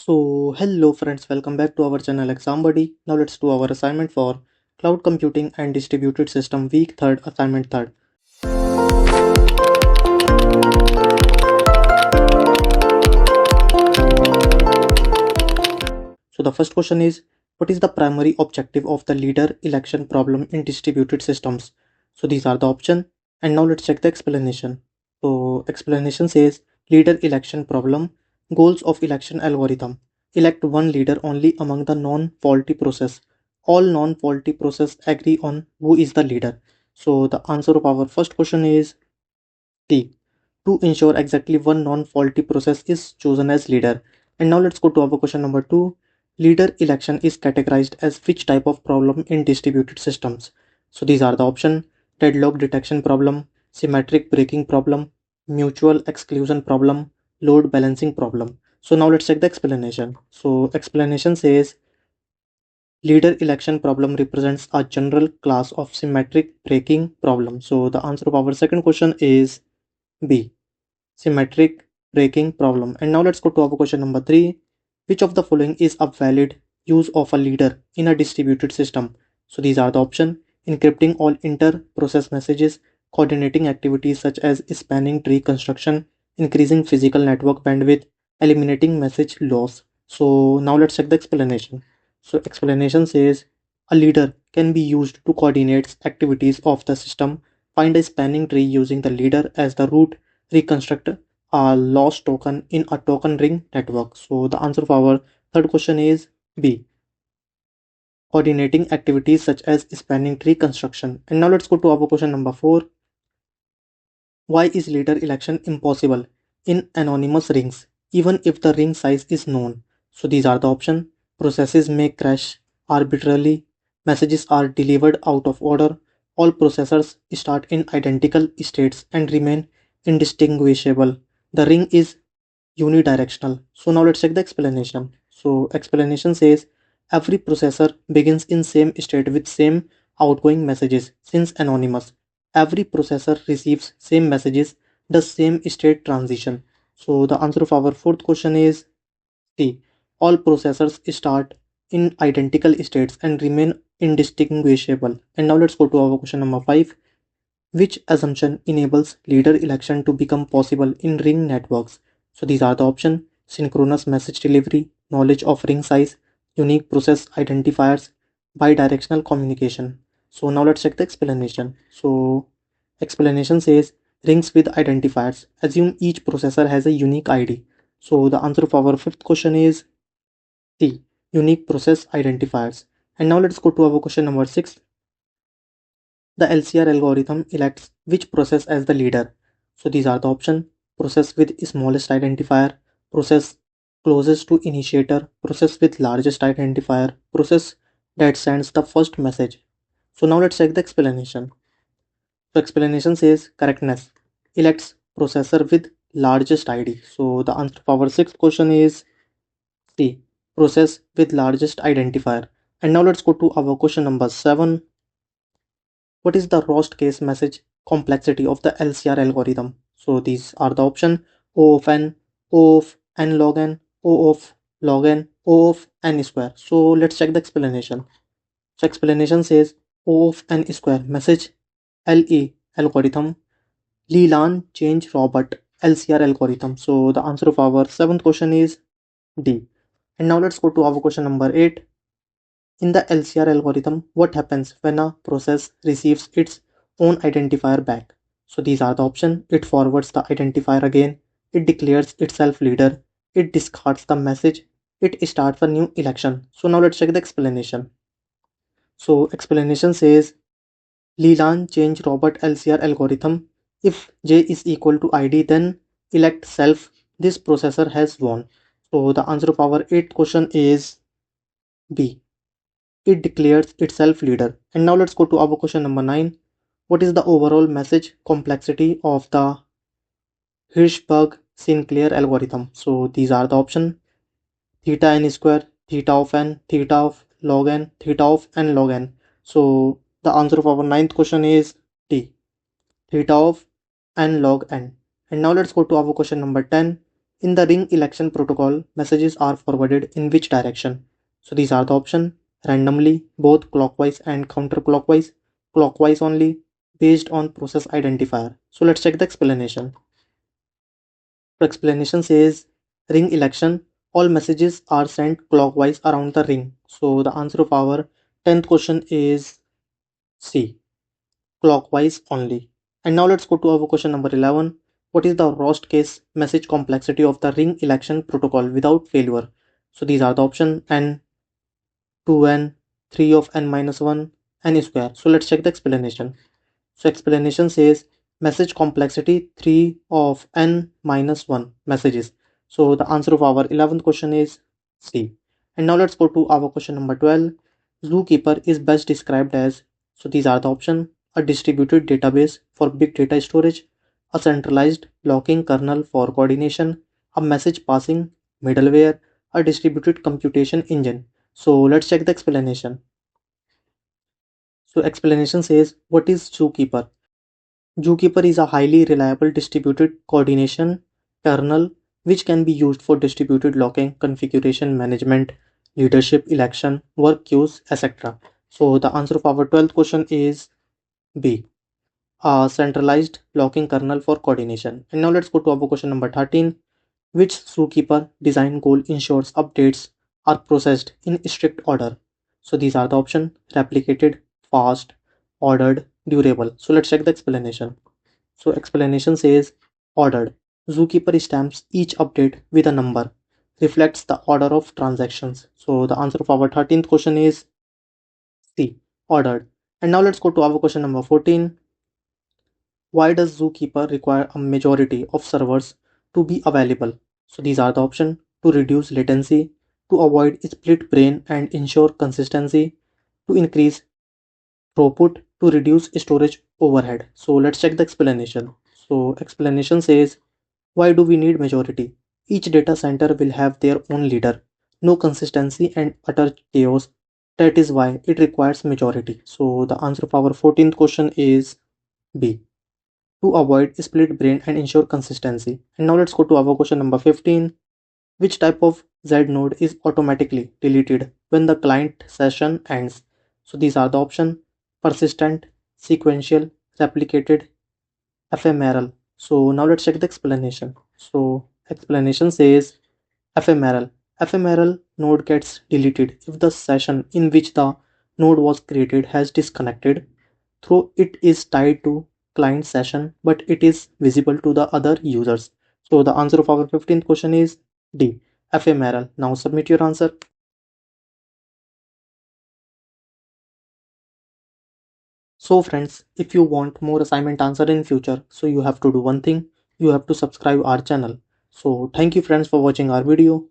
Hello friends, welcome back to our channel Exam Buddy. Now let's do our assignment for Cloud Computing and Distributed System Week 3rd, Assignment 3rd. So the first question is, what is the primary objective of the leader election problem in distributed systems? So these are the options, and now let's check the explanation. So explanation says, leader election problem, goals of election algorithm. Elect one leader only among the non-faulty process. All non-faulty process agree on who is the leader. So the answer of our first question is D. To ensure exactly one non-faulty process is chosen as leader. And now let's go to our question number 2. Leader election is categorized as which type of problem in distributed systems? So these are the options: deadlock detection problem, symmetric breaking problem, mutual exclusion problem, load balancing problem. So now let's check the explanation. So explanation says, leader election problem represents a general class of symmetric breaking problem. So the answer of our second question is B. Symmetric breaking problem. And now let's go to our question number 3. Which of the following is a valid use of a leader in a distributed system? So these are the options: encrypting all inter-process messages, coordinating activities such as spanning tree construction, increasing physical network bandwidth, eliminating message loss. So now let's check the explanation. So explanation says, a leader can be used to coordinate activities of the system, find a spanning tree using the leader as the root, reconstruct a lost token in a token ring network. So the answer for our third question is B. Coordinating activities such as spanning tree construction. And now let's go to our question number 4. Why is leader election impossible in anonymous rings, even if the ring size is known? So these are the options: processes may crash arbitrarily, messages are delivered out of order, all processors start in identical states and remain indistinguishable, the ring is unidirectional. So now let's check the explanation. So explanation says, every processor begins in same state with same outgoing messages. Since anonymous, every processor receives same messages, does same state transition. So the answer of our fourth question is C. All processors start in identical states and remain indistinguishable. And now let's go to our question number 5. Which assumption enables leader election to become possible in ring networks? So these are the options: synchronous message delivery, knowledge of ring size, unique process identifiers, bidirectional communication. So now let's check the explanation. So explanation says, rings with identifiers assume each processor has a unique ID. So the answer of our fifth question is C. Unique process identifiers. And now let's go to our question number 6. The LCR algorithm elects which process as the leader. So these are the options: process with smallest identifier, process closest to initiator, process with largest identifier, process that sends the first message. So now let's check the explanation. So explanation says, correctness elects processor with largest ID. So the answer for our sixth question is C. Process with largest identifier. And now let's go to our question number 7. What is the roast case message complexity of the LCR algorithm? So these are the options: O of n, O of n log n, O of log n, O of n square. So let's check the explanation. So explanation says, O of n square message LE algorithm, Leland change Robert LCR algorithm. So the answer of our seventh question is D. And now let's go to our question number 8. In the LCR algorithm, what happens when a process receives its own identifier back? So these are the options: it forwards the identifier again, it declares itself leader, it discards the message, it starts a new election. So now let's check the explanation. So explanation says, Leland change Robert LCR algorithm. If J is equal to ID, then elect self. This processor has won. So the answer of our 8th question is B. It declares itself leader. And now let's go to our question number 9. What is the overall message complexity of the Hirschberg-Sinclair algorithm? So these are the options: theta n square, theta of n, theta of log n, theta of n log n. So the answer of our ninth question is D. Theta of n log n. And now let's go to our question number 10. In the ring election protocol, messages are forwarded in which direction? So these are the options: randomly, both clockwise and counterclockwise, clockwise only, based on process identifier. So let's check the explanation. The explanation says ring election, all messages are sent clockwise around the ring. So the answer of our 10th question is C, clockwise only. And now let's go to our question number 11. What is the worst case message complexity of the ring election protocol without failure? So these are the options: n, 2n, 3 of n minus 1, n square. So let's check the explanation. So explanation says message complexity 3 of n minus 1 messages. So the answer of our 11th question is C. And now let's go to our question number 12. Zookeeper is best described as, so these are the options: a distributed database for big data storage, a centralized locking kernel for coordination, a message passing middleware, a distributed computation engine. So let's check the explanation. So explanation says, what is Zookeeper? Zookeeper is a highly reliable distributed coordination kernel which can be used for distributed locking, configuration management, leadership election, work queues, etc. So the answer of our 12th question is B, a centralized locking kernel for coordination. And now let's go to our question number 13. Which Zookeeper design goal ensures updates are processed in strict order? So these are the options: replicated, fast, ordered, durable. So let's check the explanation. So explanation says ordered. Zookeeper stamps each update with a number, reflects the order of transactions. So the answer of our 13th question is C, ordered. And now let's go to our question number 14. Why does Zookeeper require a majority of servers to be available? So these are the options: to reduce latency, to avoid split brain and ensure consistency, to increase throughput, to reduce storage overhead. So let's check the explanation. So explanation says, why do we need majority? Each data center will have their own leader, no consistency and utter chaos. That is why it requires majority. So the answer of our 14th question is B, to avoid split brain and ensure consistency. And now let's go to our question number 15. Which type of Znode is automatically deleted when the client session ends? So these are the options: persistent, sequential, replicated, ephemeral. So now let's check the explanation. So explanation says ephemeral. Ephemeral node gets deleted if the session in which the node was created has disconnected, though it is tied to client session but it is visible to the other users. So the answer of our 15th question is D, ephemeral. Now submit your answer. So friends, if you want more assignment answer in future, so you have to do one thing, you have to subscribe our channel. So thank you friends for watching our video.